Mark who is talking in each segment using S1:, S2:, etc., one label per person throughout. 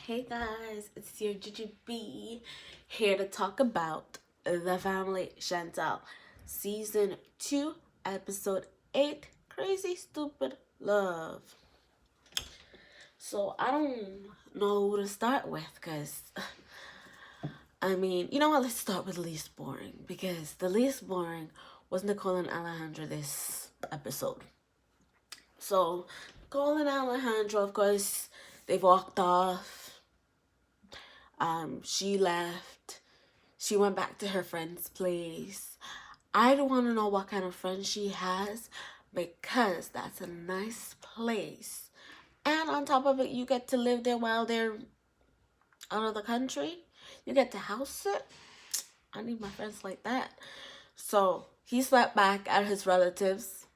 S1: Hey guys, it's your GGB here to talk about The Family Chantel, Season 2, Episode 8, Crazy Stupid Love. So I don't know who to start with because, you know what, let's start with the least boring because the least boring was Nicole and Alejandro this episode. So Nicole and Alejandro, of course, they've walked off. She left. She went back to her friend's place. I don't want to know what kind of friend she has because that's a nice place. And on top of it, you get to live there while they're out of the country. You get to house it. I need my friends like that. So he slept back at his relatives,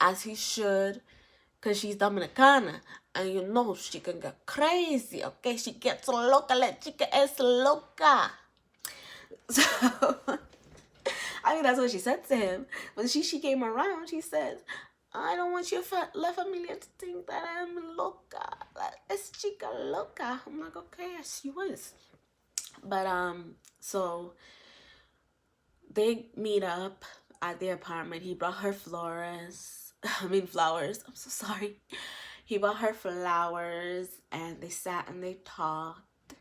S1: as he should, because she's Dominicana. And you know she can get crazy, okay? She gets loca, la chica es loca. So, that's what she said to him. When she came around, she said, I don't want your La Familia to think that I'm loca. Es chica loca. I'm like, okay, yes, she was. But, so they meet up at the apartment. He brought her flowers. I'm so sorry. He bought her flowers and they sat and they talked.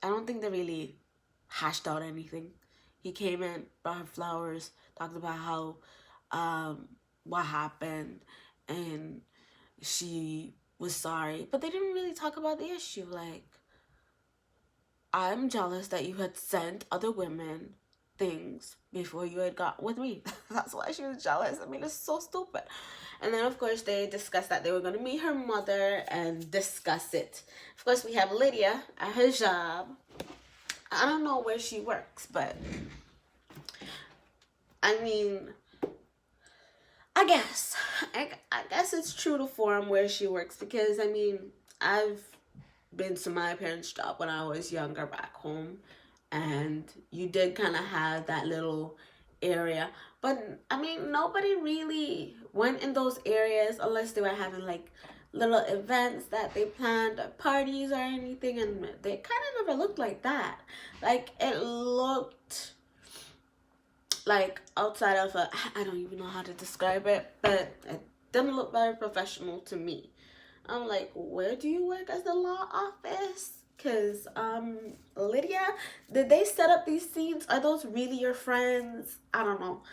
S1: I don't think they really hashed out anything. He came in, brought her flowers, talked about how, what happened, and she was sorry. But they didn't really talk about the issue. Like, I'm jealous that you had sent other women things before you had got with me. That's why she was jealous. It's so stupid. And then, of course, they discussed that they were going to meet her mother and discuss it. Of course, we have Lydia at her job. I don't know where she works, but I guess it's true to form where she works because, I've been to my parents' job when I was younger back home, and you did kind of have that little area. But, nobody really went in those areas unless they were having, like, little events that they planned, or parties or anything, and they kind of never looked like that. Like, it looked like outside of I don't even know how to describe it, but it didn't look very professional to me. I'm like, where do you work as the law office? Because, Lydia, did they set up these scenes? Are those really your friends? I don't know.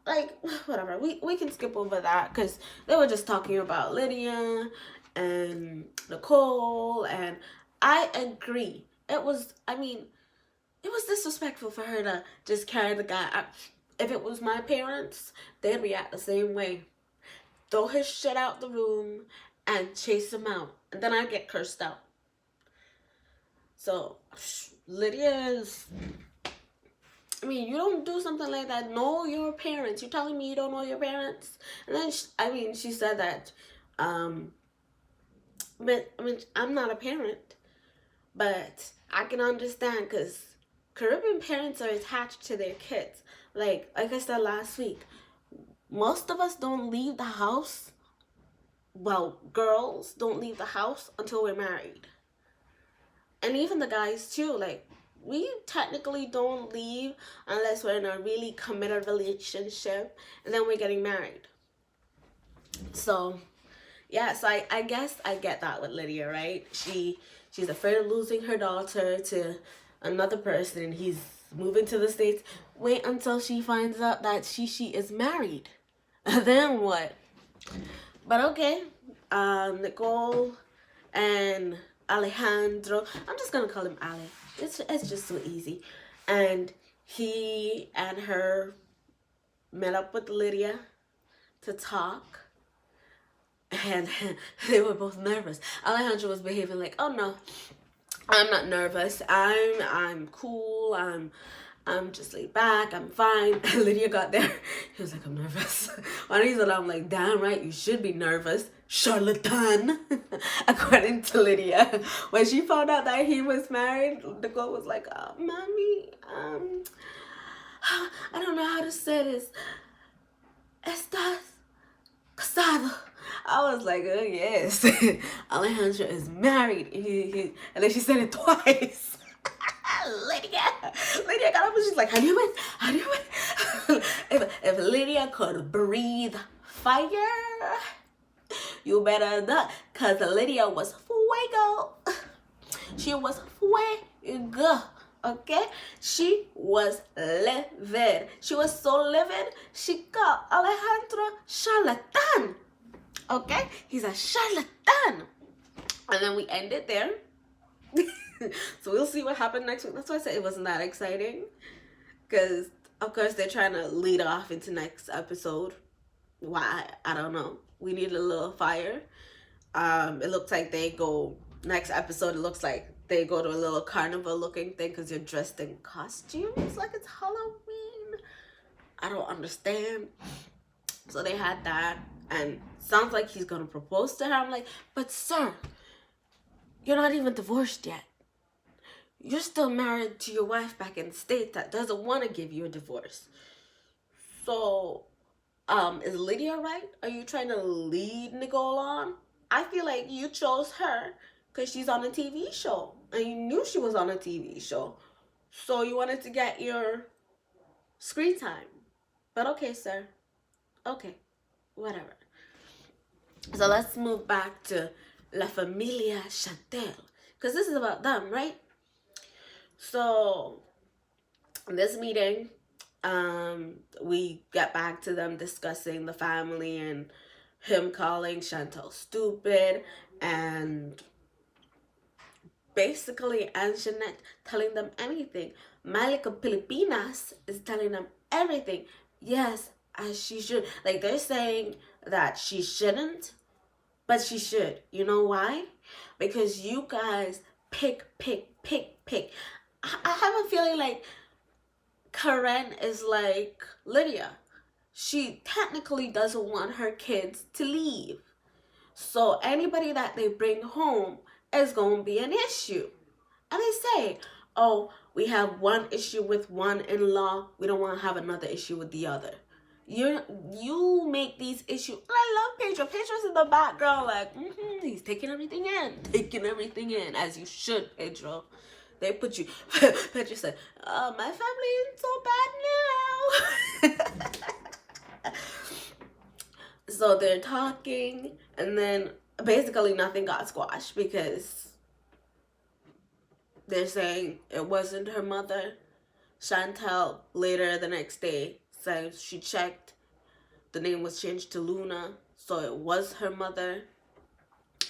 S1: Like, whatever. We can skip over that because they were just talking about Lydia and Nicole, and I agree. It was disrespectful for her to just carry the guy. If it was my parents, they'd react the same way. Throw his shit out the room and chase him out. And then I get cursed out. So, Lydia is... you don't do something like that. Know your parents. You're telling me you don't know your parents? And then, she said that, but, I'm not a parent. But I can understand because Caribbean parents are attached to their kids. Like I said last week, most of us don't leave the house. Well, girls don't leave the house until we're married. And even the guys too, like, we technically don't leave unless we're in a really committed relationship and then we're getting married. So, yeah, so I guess I get that with Lydia, right? She's afraid of losing her daughter to another person. He's moving to the States. Wait until she finds out that she is married. Then what? But okay, Nicole and Alejandro, I'm just gonna call him Ale. It's just so easy. And he and her met up with Lydia to talk. And they were both nervous. Alejandro was behaving like, oh no, I'm not nervous. I'm cool. I'm just laid back. I'm fine. Lydia got there. He was like, I'm nervous. When he said, I'm like, damn right, you should be nervous, charlatan. According to Lydia, when she found out that he was married, the girl was like, mommy, I don't know how to say this. Estás casado. I was like, oh yes, Alejandro is married. And then she said it twice. Lydia got up and she's like, I knew it, I knew it. if Lydia could breathe fire, you better not, because Lydia was fuego. She was fuego. Okay? She was livid. She was so livid, she called Alejandro charlatan. Okay? He's a charlatan. And then we ended there. So we'll see what happened next week. That's why I said it wasn't that exciting. Because, of course, they're trying to lead off into next episode. Why? I don't know. We need a little fire. It looks like they go, next episode, it looks like they go to a little carnival looking thing because you're dressed in costumes like it's Halloween. I don't understand. So they had that, and sounds like he's gonna propose to her. I'm like, but sir, you're not even divorced yet. You're still married to your wife back in the States that doesn't want to give you a divorce. So, is Lydia right? Are you trying to lead Nicole on? I feel like you chose her because she's on a TV show. And you knew she was on a TV show. So you wanted to get your screen time. But okay, sir. Okay. Whatever. So let's move back to La Familia Chantel. Because this is about them, right? So, in this meeting, we get back to them discussing the family and him calling Chantel stupid and basically Angenette telling them anything. Malika Pilipinas is telling them everything. Yes, as she should. Like, they're saying that she shouldn't, but she should. You know why? Because you guys pick. I have a feeling like Karen is like Lydia. She technically doesn't want her kids to leave. So anybody that they bring home is going to be an issue. And they say, oh, we have one issue with one in-law. We don't want to have another issue with the other. You make these issues. I love Pedro. Pedro's in the background like, he's taking everything in, as you should, Pedro. They put you, Pedro said, my family isn't so bad now. So they're talking, and then basically nothing got squashed because they're saying it wasn't her mother. Chantel later the next day says she checked. The name was changed to Luna, so it was her mother.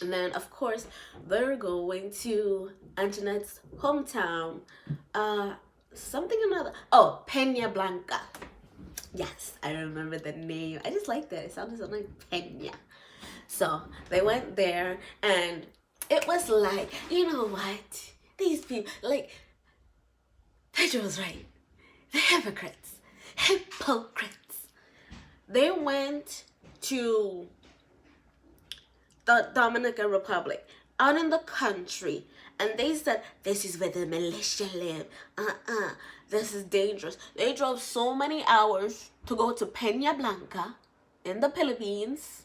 S1: And then, of course, they're going to Angenette's hometown. Peña Blanca. Yes, I remember the name. I just liked it. It sounded something like Peña. So they went there, and it was like, you know what? These people, like, Pedro was right. They're hypocrites. They went to the Dominican Republic, out in the country, and they said, this is where the militia live. This is dangerous. They drove so many hours to go to Peña Blanca in the Philippines,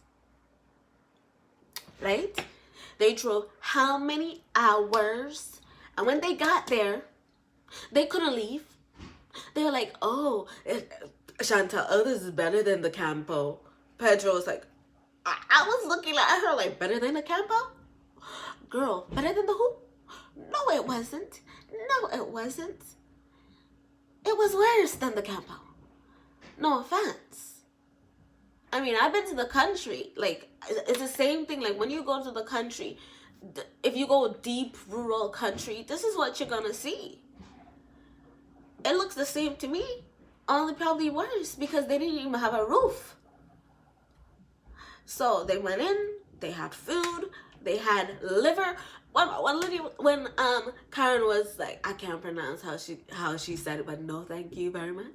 S1: right? They drove how many hours? And when they got there, they couldn't leave. They were like, Chantal, this is better than the Campo. Pedro was like, I was looking at her like, better than the Campo? Girl, better than the who? No, it wasn't. It was worse than the Campo. No offense. I mean, I've been to the country. Like, it's the same thing. Like, when you go to the country, if you go deep rural country, this is what you're gonna see. It looks the same to me, only probably worse because they didn't even have a roof. So they went in, they had food, they had liver. When Karen was like, I can't pronounce how she said it, but no, thank you very much.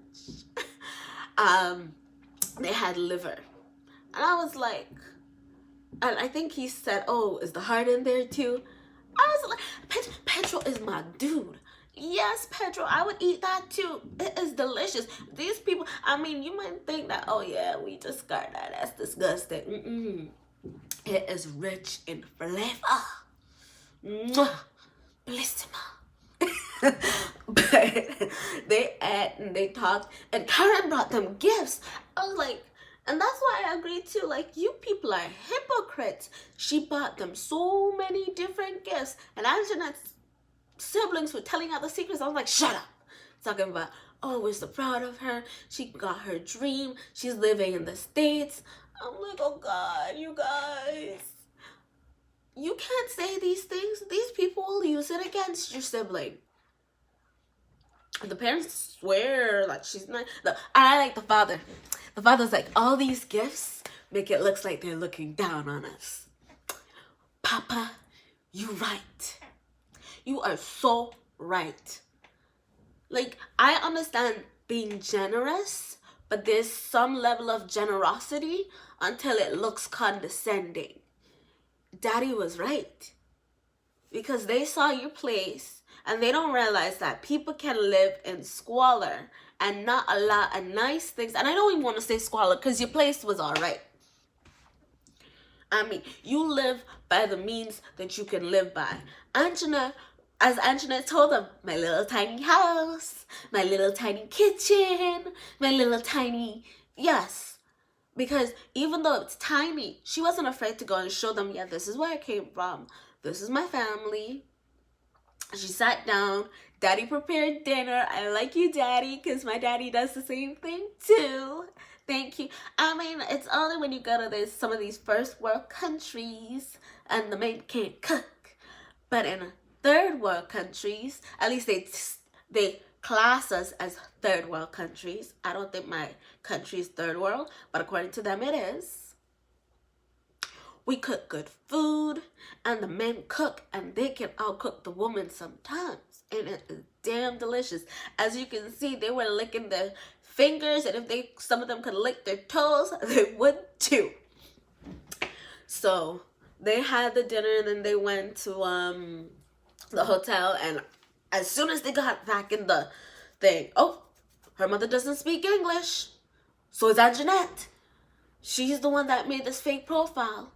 S1: They had liver, and I was like, and I think he said, oh, is the heart in there too? I was like, Pedro is my dude. Yes, Pedro, I would eat that too. It is delicious. These people, I mean, you might think that, oh yeah, we discard that. That's disgusting. It is rich in flavor. Mwah. Bellissima. But they ate and they talked, and Karen brought them gifts. I was like, and that's why I agreed too. Like, you people are hypocrites. She bought them so many different gifts, and Anjanette's siblings were telling out the secrets. I was like, shut up. Talking about, oh, we're so proud of her. She got her dream. She's living in the States. I'm like, oh God, you guys. You can't say these things. These people will use it against your sibling. The parents swear like she's not. I like the father. The father's like, all these gifts make it look like they're looking down on us. Papa, you right. You are so right. Like, I understand being generous, but there's some level of generosity until it looks condescending. Daddy was right. Because they saw your place and they don't realize that people can live in squalor and not a lot of nice things. And I don't even want to say squalor because your place was all right. I mean, you live by the means that you can live by. As Anjanette told them, my little tiny house, my little tiny kitchen, my little tiny, yes. Because even though it's tiny, she wasn't afraid to go and show them, yeah, this is where I came from. This is my family. She sat down. Daddy prepared dinner. I like you, Daddy, because my daddy does the same thing too. Thank you. I mean, it's only when you go to some of these first world countries and the men can't cook. But in third world countries, at least they class us as third world countries. I don't think my country is third world, but according to them it is. We cook good food, and the men cook, and they can outcook the woman sometimes, and it is damn delicious. As you can see, they were licking their fingers, and if some of them could lick their toes, they would too. So they had the dinner, and then they went to the hotel, and as soon as they got back in the thing, oh, her mother doesn't speak English. So is Angenette. She's the one that made this fake profile.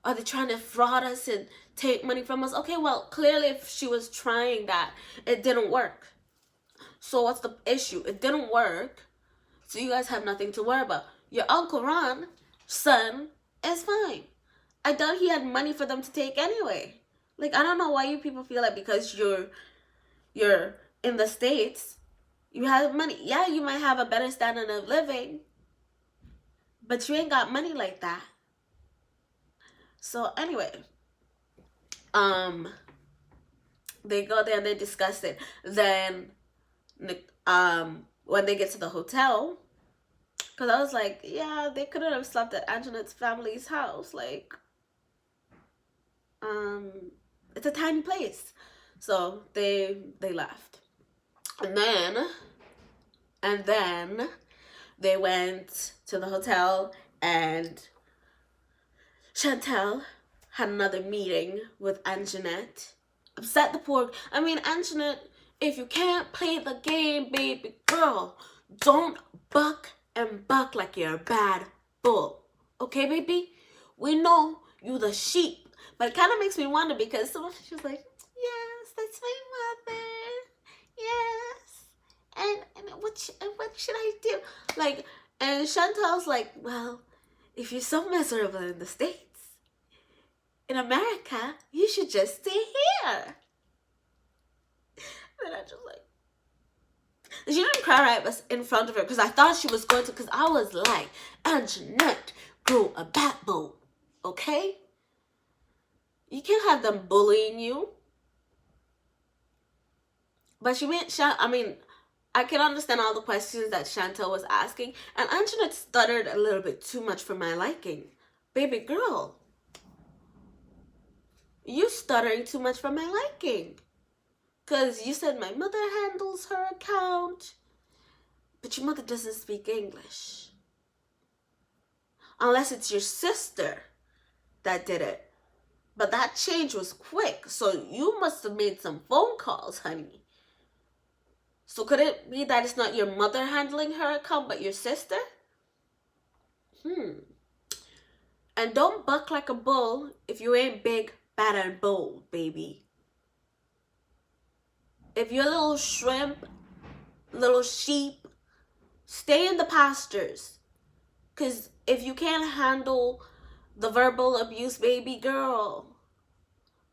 S1: Are they trying to fraud us and take money from us? Okay, well, clearly if she was trying that, it didn't work. So what's the issue? It didn't work. So you guys have nothing to worry about. Your Uncle Ron's son is fine. I thought he had money for them to take anyway. Like, I don't know why you people feel like because you're in the States, you have money. Yeah, you might have a better standard of living, but you ain't got money like that. So anyway, they go there and they discuss it. Then, when they get to the hotel, because I was like, yeah, they couldn't have slept at Anjanette's family's house. Like, it's a tiny place. So they left. And then they went to the hotel, and Chantel had another meeting with Angenette. Upset the poor. I mean, Angenette, if you can't play the game, baby girl, don't buck and buck like you're a bad bull. Okay, baby? We know you the sheep. But it kind of makes me wonder because someone she's like, yes, that's my mother. Yes. And what should I do? Like, and Chantel's like, well, if you're so miserable in the States, in America, you should just stay here. And I just like, she didn't cry right in front of her because I thought she was going to, because I was like, Angenette, grow a backbone, okay? You can't have them bullying you. But she went, I mean, I can understand all the questions that Chantel was asking, and Angenette stuttered a little bit too much for my liking. Baby girl, you stuttering too much for my liking. Because you said my mother handles her account, but your mother doesn't speak English. Unless it's your sister that did it. But that change was quick, so you must have made some phone calls, honey. So could it be that it's not your mother handling her account, but your sister? And don't buck like a bull if you ain't big, bad, and bold, baby. If you're a little shrimp, little sheep, stay in the pastures. Because if you can't handle the verbal abuse, baby girl,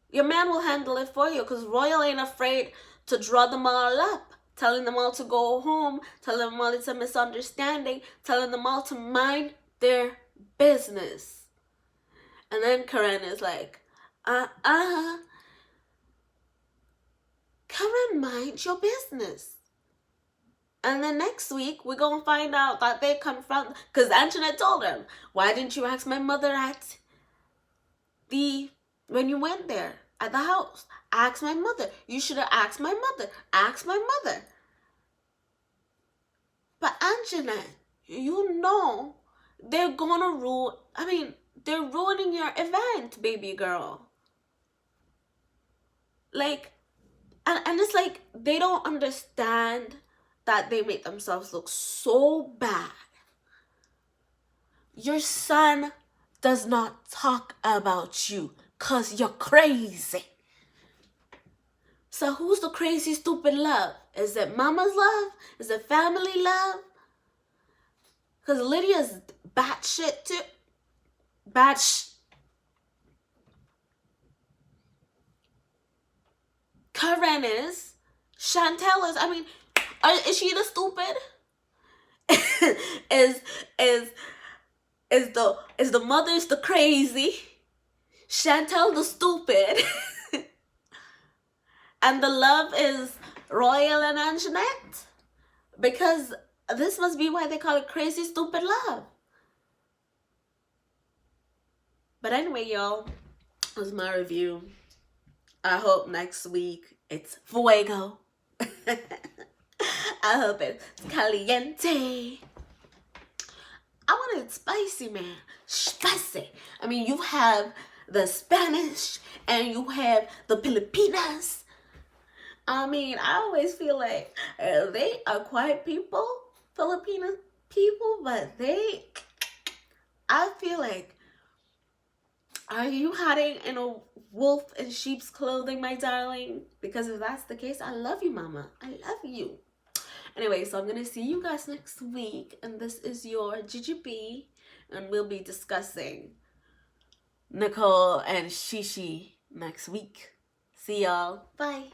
S1: your man will handle it for you. Because Royal ain't afraid to draw them all up, telling them all to go home, telling them all it's a misunderstanding, telling them all to mind their business. And then Karen is like, Karen, mind your business. And then next week, we're going to find out that they confront, because Angenette told them, why didn't you ask my mother when you went there at the house? Ask my mother. You should have asked my mother. Ask my mother. But Angenette, you know, they're going to they're ruining your event, baby girl. Like, and it's like, they don't understand that they make themselves look so bad. Your son does not talk about you because you're crazy. So who's the crazy, stupid love? Is it mama's love? Is it family love? Because Lydia's batshit too. Karen is. Chantel is. Is she the stupid? is the mother's the crazy? Chantel the stupid? And the love is Royal and Angenette? Because this must be why they call it crazy, stupid love. But anyway, y'all, that was my review. I hope next week it's fuego. I hope it's caliente. I want it spicy, man. Spicy. You have the Spanish and you have the Filipinas. I always feel like they are quiet people, Filipino people, but I feel like, are you hiding in a wolf in sheep's clothing, my darling? Because if that's the case, I love you, mama. I love you. Anyway, so I'm going to see you guys next week. And this is your GGB. And we'll be discussing Nicole and Shishi next week. See y'all. Bye.